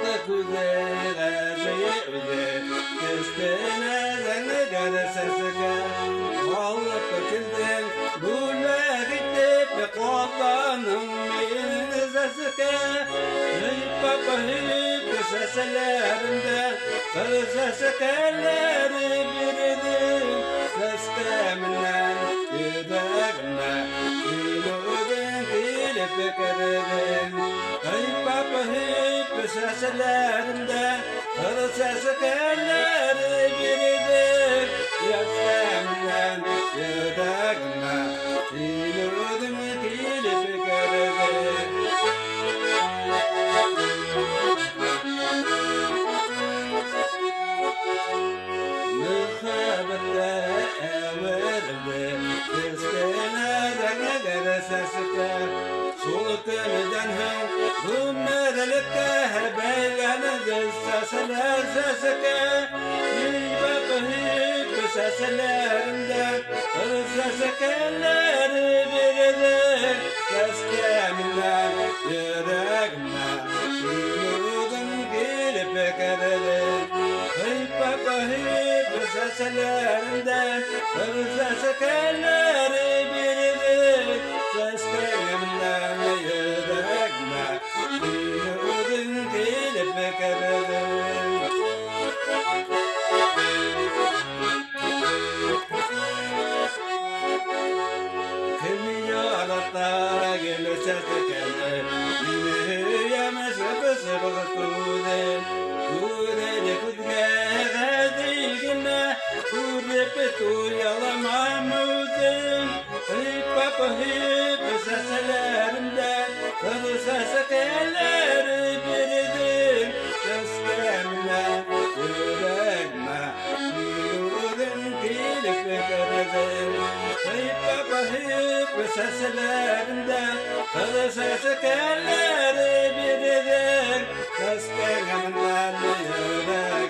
solukta kuzeye şeyuze Kestene zengeder sesike Vallahi kötüldüm Gule gidip Kodanım milini sesike Hip papa hip seslerinde Kır sesekeleri biridir Sestemden yüreğime İludun kilip kırdım Hip papa hip seslerinde Kır sesekeleri biridir Sestemden yüreğime İludun kilip kırdım Mıkhabette evirdi Kestene zengeder sesike Sulukımdan hem Gümmerlikte Beygenidir sesler sesike Hibab hib seslerinde Sesekeleri biridir Seskemden yüreğime Yürüdüm gelip kırılır Hibab hib seslerinden Sesekeleri biridir Seskemden yüreğime Yürüdüm gelip kırılır Kimyalata gelirse tekene Yine yemez yapısı bakıtude Kudede kudge gadigine Kurepetu yalamamudin Hip papa hip seslerimden Kadı sesekeleri biridir Seskemden yüreğime Yürüdüm kilip kırdım Hip papa hip seslerinde Kadı sesekeleri biridir Seskemden yüreğime